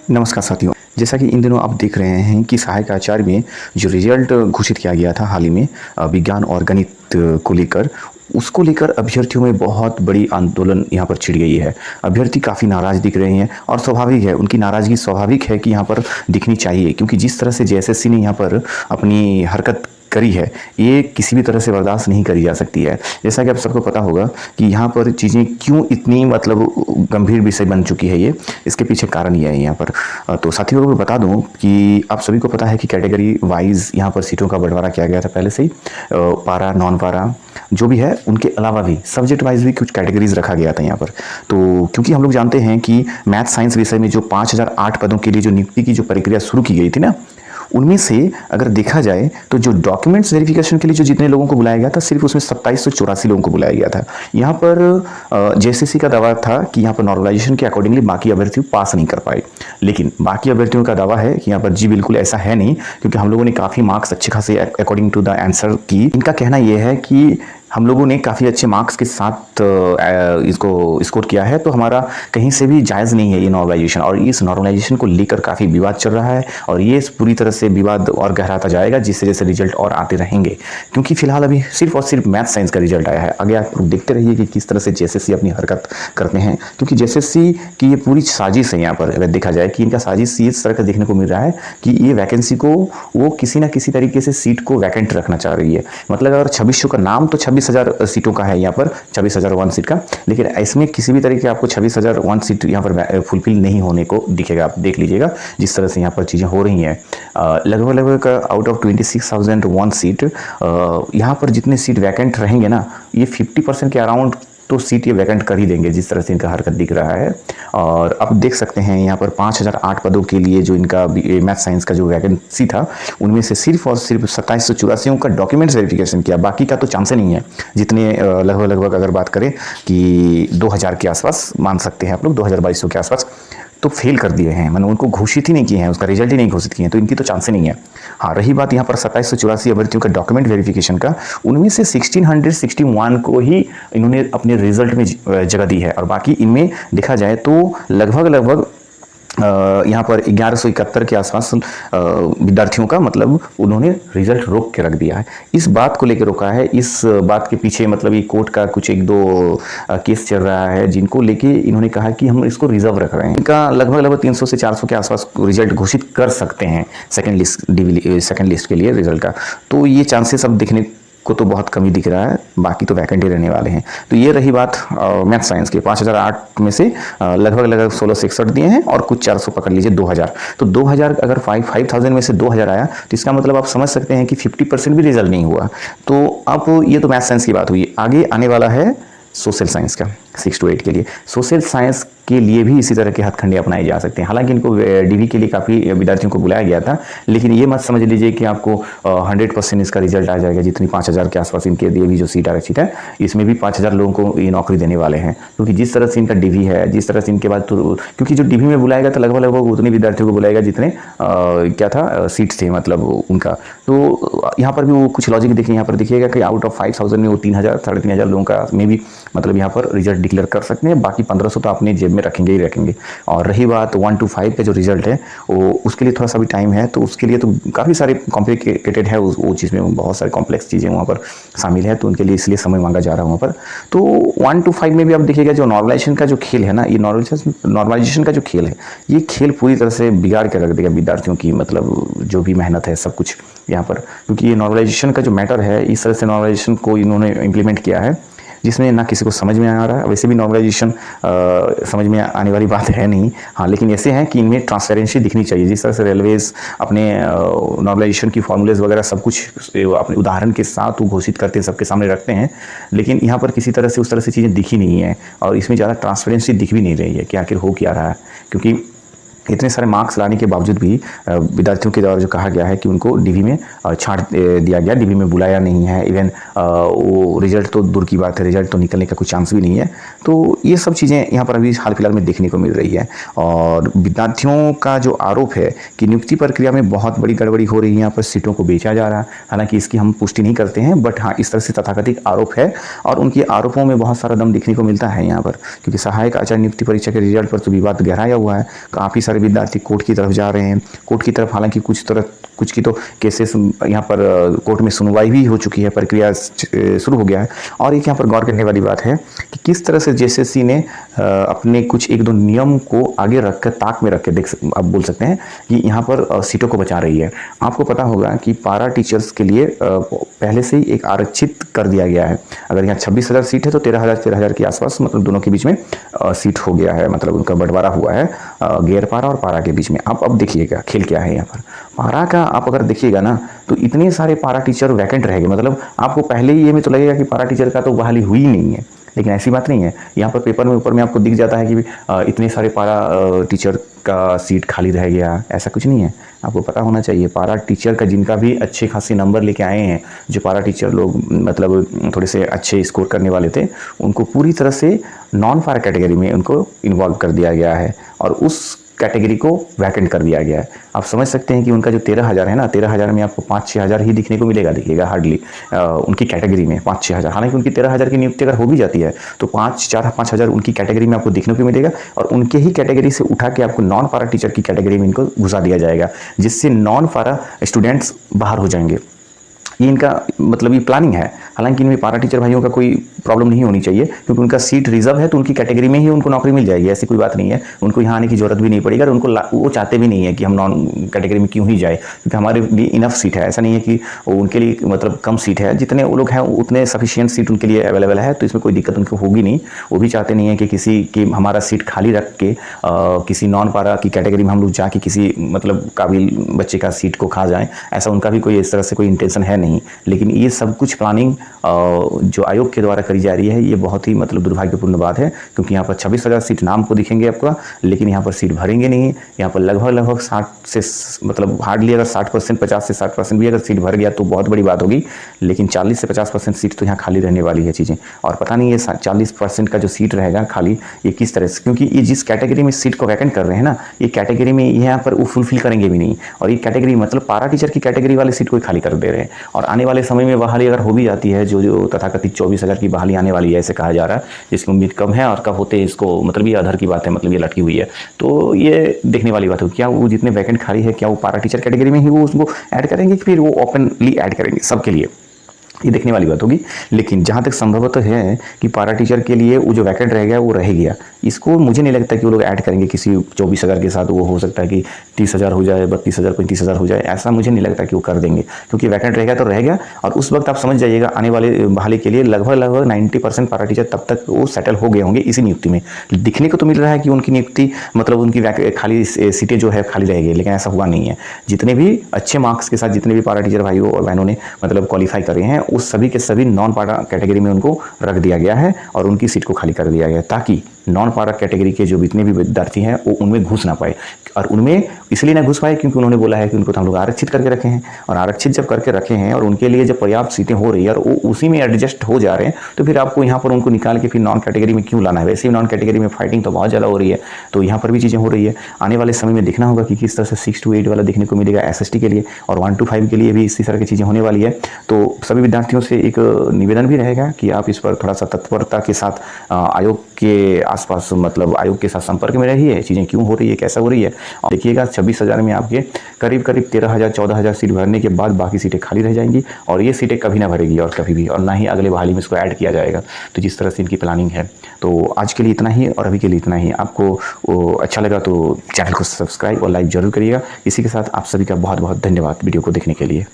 नमस्कार साथियों, जैसा कि इन दिनों आप देख रहे हैं कि सहायक आचार्य में जो रिजल्ट घोषित किया गया था हाल ही में विज्ञान और गणित को लेकर, उसको लेकर अभ्यर्थियों में बहुत बड़ी आंदोलन यहाँ पर छिड़ गई है। अभ्यर्थी काफ़ी नाराज़ दिख रहे हैं और स्वाभाविक है, उनकी नाराज़गी स्वाभाविक है कि यहाँ पर दिखनी चाहिए, क्योंकि जिस तरह से जेएसएससी ने यहाँ पर अपनी हरकत करी है, ये किसी भी तरह से बर्दाश्त नहीं करी जा सकती है। जैसा कि आप सबको पता होगा कि यहाँ पर चीज़ें क्यों इतनी गंभीर विषय बन चुकी है, ये इसके पीछे कारण ये है यहाँ पर। तो साथियों को बता दूं कि आप सभी को पता है कि कैटेगरी वाइज यहाँ पर सीटों का बंटवारा किया गया था पहले से ही। पारा, नॉन पारा जो भी है, उनके अलावा भी सब्जेक्ट वाइज भी कुछ कैटेगरीज रखा गया था यहाँ पर। तो क्योंकि हम लोग जानते हैं कि मैथ साइंस विषय में जो 5008 पदों के लिए जो नियुक्ति की जो प्रक्रिया शुरू की गई थी ना, उनमें से अगर देखा जाए तो जो डॉक्यूमेंट्स वेरिफिकेशन के लिए जो जितने लोगों को बुलाया गया था, सिर्फ उसमें 2784 लोगों को बुलाया गया था। यहाँ पर जेएसएससी का दावा था कि यहाँ पर नॉर्मलाइजेशन के अकॉर्डिंगली बाकी अभ्यर्थी पास नहीं कर पाए, लेकिन बाकी अभ्यर्थियों का दावा है कि यहाँ पर जी बिल्कुल ऐसा है नहीं, क्योंकि हम लोगों ने काफ़ी मार्क्स अच्छे खासे अकॉर्डिंग टू द आंसर की। इनका कहना यह है कि हम लोगों ने काफ़ी अच्छे मार्क्स के साथ इसको स्कोर किया है, तो हमारा कहीं से भी जायज़ नहीं है ये नॉर्मलाइजेशन। और इस नॉर्मलाइजेशन को लेकर काफ़ी विवाद चल रहा है और ये पूरी तरह से विवाद और गहराता जाएगा जिससे जैसे रिजल्ट और आते रहेंगे, क्योंकि फिलहाल अभी सिर्फ और सिर्फ मैथ साइंस का रिजल्ट आया है। आगे आप देखते रहिए कि किस तरह से जेएसएससी अपनी हरकत करते हैं, क्योंकि जेएसएससी की ये पूरी साजिश है। यहाँ पर अगर देखा जाए कि इनका साजिश इस तरह का देखने को मिल रहा है कि ये वैकेंसी को वो किसी ना किसी तरीके से सीट को वैकेंट रखना चाह रही है। मतलब अगर 2600 का नाम तो 26,000 सीटों का है यहाँ पर, 26,001 सीट का, लेकिन इसमें किसी भी तरीके आपको 26,001 सीट यहाँ पर फुलफिल नहीं होने को दिखेगा। आप देख लीजिएगा जिस तरह से यहाँ पर चीज़ें हो रही हैं। लगभग आउट ऑफ 26,001 सीट यहाँ पर जितने सीट वैकेंट रहेंगे ना, ये 50% के अराउंड तो सीट ये वैकेंट कर ही देंगे, जिस तरह से इनका हरकत दिख रहा है। और अब देख सकते हैं यहाँ पर 5008 पदों के लिए जो इनका मैथ साइंस का जो वैकेंसी था, उनमें से सिर्फ और सिर्फ 2784 का डॉक्यूमेंट्स वेरिफिकेशन किया, बाकी का तो चांस ही नहीं है। जितने लगभग अगर बात करें कि 2000 के आसपास मान सकते हैं आप लोग, 2200 के आसपास तो फेल कर दिए हैं, मैंने उनको घोषित ही नहीं किए हैं, उसका रिजल्ट ही नहीं घोषित किए हैं, तो इनकी तो चांस ही नहीं है। हाँ, रही बात यहाँ पर 2784 अभ्यर्थियों का डॉक्यूमेंट वेरिफिकेशन का, उनमें से 1661 को ही इन्होंने अपने रिजल्ट में जगह दी है, और बाकी इनमें देखा जाए तो लगभग यहाँ पर 1171 के आसपास विद्यार्थियों का मतलब उन्होंने रिजल्ट रोक के रख दिया है। इस बात को लेकर रोका है, इस बात के पीछे मतलब ये कोर्ट का कुछ एक दो केस चल रहा है, जिनको लेके इन्होंने कहा कि हम इसको रिजर्व रख रहे हैं। इनका लगभग 300 से 400 के आसपास रिजल्ट घोषित कर सकते हैं सेकंड लिस्ट के लिए रिजल्ट का। तो ये चांसेस अब दिखने को तो बहुत कमी दिख रहा है, बाकी तो वैकेंट ही रहने वाले हैं। तो ये रही बात मैथ साइंस के 5008 में से लगभग 1661 दिए हैं और कुछ 400 पकड़ लीजिए 2000। तो 2000 अगर 5000 में से 2000 आया तो इसका मतलब आप समझ सकते हैं कि 50% भी रिजल्ट नहीं हुआ। तो अब ये तो मैथ साइंस की बात हुई, आगे आने वाला है सोशल साइंस का 6 to 8 के लिए। सोशल साइंस के लिए भी इसी तरह के हथकंडे अपनाए जा सकते हैं। हालांकि इनको डीवी के लिए काफ़ी विद्यार्थियों को बुलाया गया था, लेकिन ये मत समझ लीजिए कि आपको 100% इसका रिजल्ट आ जाएगा। जितनी 5000 के आसपास इनके लिए भी जो सीट आरक्षित है, इसमें भी 5000 लोगों को ये नौकरी देने वाले हैं, क्योंकि जिस तरह से इनका डीवी है, जिस तरह से इनके बाद तो क्योंकि जो डीवी में बुलाएगा तो लगभग उतने विद्यार्थियों को बुलाएगा जितने क्या था सीट्स थे मतलब उनका। तो यहाँ पर भी वो कुछ लॉजिक देखिए, यहाँ पर देखिएगा कि आउट ऑफ 5000 में वो 3000 3,500 लोगों का में भी मतलब यहाँ पर रिजल्ट डिक्लेयर कर सकते हैं, बाकी 1500 तो अपने जेब में रखेंगे ही रखेंगे। और रही बात 1 to 5 का जो रिजल्ट है, वो उसके लिए थोड़ा सा भी टाइम है, तो उसके लिए तो काफ़ी सारे कॉम्प्लिकेटेड है, वो चीज़ में बहुत सारे कॉम्प्लेक्स चीज़ें वहाँ पर शामिल है, तो उनके लिए इसलिए समय मांगा जा रहा है वहाँ पर। तो 1 to 5 में भी आप देखिएगा जो नॉर्मलाइजेशन का जो खेल है ना, ये नॉर्मलाइजेशन का जो खेल है, ये खेल पूरी तरह से बिगाड़ के रख देगा विद्यार्थियों की मतलब जो भी मेहनत है सब कुछ यहाँ पर। क्योंकि ये नॉर्मलाइजेशन का जो मैटर है, इस तरह से नॉर्मलाइजेशन को इन्होंने इम्प्लीमेंट किया है जिसमें ना किसी को समझ में आ रहा है। वैसे भी नॉर्मलाइजेशन समझ में आने वाली बात है नहीं, हाँ, लेकिन ऐसे हैं कि इनमें ट्रांसपेरेंसी दिखनी चाहिए। जिस तरह से रेलवेज अपने नॉर्मलाइजेशन की फॉर्मूलेज वगैरह सब कुछ अपने उदाहरण के साथ वो घोषित करते हैं, सबके सामने रखते हैं, लेकिन यहाँ पर किसी तरह से उस तरह से चीज़ें दिखी नहीं है और इसमें ज़्यादा ट्रांसपेरेंसी दिख भी नहीं रही है कि आखिर हो क्या रहा है। क्योंकि इतने सारे मार्क्स लाने के बावजूद भी विद्यार्थियों के द्वारा जो कहा गया है कि उनको डीवी में छांट दिया गया, डीवी में बुलाया नहीं है, इवन वो रिजल्ट तो दूर की बात है, रिजल्ट तो निकलने का कोई चांस भी नहीं है। तो ये सब चीज़ें यहाँ पर अभी हाल फिलहाल में देखने को मिल रही है। और विद्यार्थियों का जो आरोप है कि नियुक्ति प्रक्रिया में बहुत बड़ी गड़बड़ी हो रही है, यहाँ पर सीटों को बेचा जा रहा है, हालांकि इसकी हम पुष्टि नहीं करते हैं, बट हाँ इस तरह से तथाकथित आरोप है और उनके आरोपों में बहुत सारा दम दिखने को मिलता है यहाँ पर। क्योंकि सहायक आचार्य नियुक्ति परीक्षा के रिजल्ट पर तो विवाद गहराया हुआ है, काफ़ी सारे सारे विद्यार्थी कोर्ट की तरफ जा रहे हैं। कोर्ट की तरफ हालांकि कुछ की तो केसेस यहाँ पर कोर्ट में सुनवाई भी हो चुकी है, प्रक्रिया शुरू हो गया है। और एक यहाँ पर गौर करने वाली बात है कि किस तरह से जेएसएससी ने अपने कुछ एक दो नियम को आगे रखकर, ताक में रख कर आप बोल सकते हैं कि यहाँ पर सीटों को बचा रही है। आपको पता होगा कि पारा टीचर्स के लिए पहले से ही एक आरक्षित कर दिया गया है। अगर यहाँ 26,000 सीट है तो 13,000 के आसपास मतलब दोनों के बीच में सीट हो गया है, मतलब उनका बंटवारा हुआ है गैर पारा और पारा के बीच में। आप अब देखिएगा खेल क्या है यहाँ पर। पारा का आप अगर देखिएगा ना तो इतने सारे पारा टीचर वैकेंट रहेंगे, मतलब आपको पहले ही ये में तो लगेगा कि पारा टीचर का तो बहाली हुई नहीं है, लेकिन ऐसी बात नहीं है। यहाँ पर पेपर में ऊपर में आपको दिख जाता है कि इतने सारे पारा टीचर का सीट खाली रह गया, ऐसा कुछ नहीं है। आपको पता होना चाहिए पारा टीचर का जिनका भी अच्छे खासे नंबर लेके आए हैं, जो पारा टीचर लोग मतलब थोड़े से अच्छे स्कोर करने वाले थे, उनको पूरी तरह से नॉन पारा कैटेगरी में उनको इन्वॉल्व कर दिया गया है और उस कैटेगरी को वैकेंट कर दिया गया है। आप समझ सकते हैं कि उनका जो 13,000 है ना, 13,000 में आपको 5-6 हज़ार ही दिखने को मिलेगा, देखिएगा हार्डली उनकी कैटेगरी में 5-6 हज़ार। हालांकि उनकी 13,000 की नियुक्ति अगर हो भी जाती है तो 5-4-5 हज़ार उनकी कैटेगरी में आपको देखने को मिलेगा और उनके ही कैटेगरी से उठा के आपको नॉन पारा टीचर की कैटेगरी में इनको घुसा दिया जाएगा, जिससे नॉन पारा स्टूडेंट्स बाहर हो जाएंगे। ये इनका मतलब ये प्लानिंग है। हालांकि इनमें पारा टीचर भाइयों का कोई प्रॉब्लम नहीं होनी चाहिए, क्योंकि उनका सीट रिजर्व है तो उनकी कैटेगरी में ही उनको नौकरी मिल जाएगी, ऐसी कोई बात नहीं है। उनको यहाँ आने की जरूरत भी नहीं पड़ेगी और उनको वो चाहते भी नहीं है कि हम नॉन कैटेगरी में क्यों ही जाए, क्योंकि हमारे लिए इनफ सीट है। ऐसा नहीं है कि उनके लिए मतलब कम सीट है, जितने वो लोग हैं उतने सफिशियंट सीट उनके लिए अवेलेबल है, तो इसमें कोई दिक्कत उनको होगी नहीं। वो भी चाहते नहीं है कि किसी की हमारा सीट खाली रख के किसी नॉन पारा की कैटेगरी में हम लोग जाके किसी मतलब काबिल बच्चे का सीट को खा जाएं, ऐसा उनका भी कोई इस तरह से कोई इंटेंशन है नहीं। लेकिन ये सब कुछ प्लानिंग जो आयोग के द्वारा करी जा रही है, ये बहुत ही मतलब दुर्भाग्यपूर्ण बात है, क्योंकि यहाँ पर 26,000 सीट नाम को दिखेंगे आपका, लेकिन यहाँ पर सीट भरेंगे नहीं। यहाँ पर लगभग 60 से मतलब हार्डली अगर 60%, 50 से 60% भी अगर सीट भर गया तो बहुत बड़ी बात होगी, लेकिन 40 से 50% सीट तो यहाँ खाली रहने वाली है चीज़ें। और पता नहीं ये 40% का जो सीट रहेगा खाली, ये किस तरह से, क्योंकि ये जिस कैटेगरी में सीट को वैकेंट कर रहे हैं ना, ये कैटेगरी में यहाँ पर वो फुलफिल करेंगे भी नहीं। और ये कैटेगरी मतलब पारा टीचर की कैटेगरी वाले सीट को खाली कर दे रहे हैं। और आने वाले समय में बहाली अगर हो भी जाती है, जो तथाकथित 24,000 की बहाली आने वाली है ऐसे कहा जा रहा है, जिसकी उम्मीद कम है और कब होते इसको मतलब ये अधर की बात है, मतलब ये लटकी हुई है। तो ये देखने वाली बात है, क्या वो जितने वैकेंट खाली है क्या वो पारा टीचर कैटेगरी में ही वो उसको ऐड करेंगे, फिर वो ओपनली ऐड करेंगे सबके लिए, ये देखने वाली बात होगी। लेकिन जहाँ तक संभवतः है कि पारा टीचर के लिए वो जो वैकेंट रह गया वो रह गया, इसको मुझे नहीं लगता कि वो लोग ऐड करेंगे किसी 24,000 के साथ। वो हो सकता है कि 30,000 हो जाए, 32,000, 35,000 हो जाए, ऐसा मुझे नहीं लगता कि वो कर देंगे, क्योंकि वैकेंट रह गया तो रह गया। और उस वक्त आप समझ जाइएगा आने वाले बहाली के लिए लगभग 90% पारा टीचर तब तक वो सेटल हो गए होंगे इसी नियुक्ति में। दिखने को तो मिल रहा है कि उनकी नियुक्ति मतलब उनकी खाली सीटें जो है खाली रहेगी, लेकिन ऐसा हुआ नहीं है। जितने भी अच्छे मार्क्स के साथ जितने भी पारा टीचर भाइयों और बहनों ने मतलब क्वालिफाई करे हैं, उस सभी के सभी नॉन पारा कैटेगरी में उनको रख दिया गया है और उनकी सीट को खाली कर दिया गया है, ताकि नॉन पारा कैटेगरी के जो जितने भी विद्यार्थी हैं वो उनमें घुस ना पाए। और उनमें इसलिए ना घुस पाए क्योंकि उन्होंने बोला है कि उनको तो हम लोग आरक्षित करके रखे हैं, और आरक्षित जब करके रखे हैं और उनके लिए जब पर्याप्त सीटें हो रही है और वो उसी में एडजस्ट हो जा रहे हैं, तो फिर आपको यहाँ पर उनको निकाल के फिर नॉन कैटेगरी में क्यों लाना है। वैसे ही नॉन कैटेगरी में फाइटिंग तो बहुत ज़्यादा हो रही है, तो यहाँ पर भी चीज़ें हो रही है। आने वाले समय में देखना होगा कि किस तरह से 6 to 8 वाला देखने को मिलेगा SST के लिए, और 1 to 5 के लिए भी इसी तरह की चीज़ें होने वाली है। तो सभी विद्यार्थियों से एक निवेदन भी रहेगा कि आप इस पर थोड़ा सा तत्परता के साथ आयोग के आसपास मतलब आयोग के साथ संपर्क में रहिए, चीज़ें क्यों हो रही है, कैसा हो रही है। और देखिएगा 26,000 में आपके करीब 13,000 14,000 सीट भरने के बाद बाकी सीटें खाली रह जाएंगी, और ये सीटें कभी ना भरेगी और कभी भी, और ना ही अगले बहाली में इसको ऐड किया जाएगा। तो जिस तरह से इनकी प्लानिंग है, तो आज के लिए इतना ही और अभी के लिए इतना ही। आपको अच्छा लगा तो चैनल को सब्सक्राइब और लाइक जरूर करिएगा। इसी के साथ आप सभी का बहुत बहुत धन्यवाद वीडियो को देखने के लिए।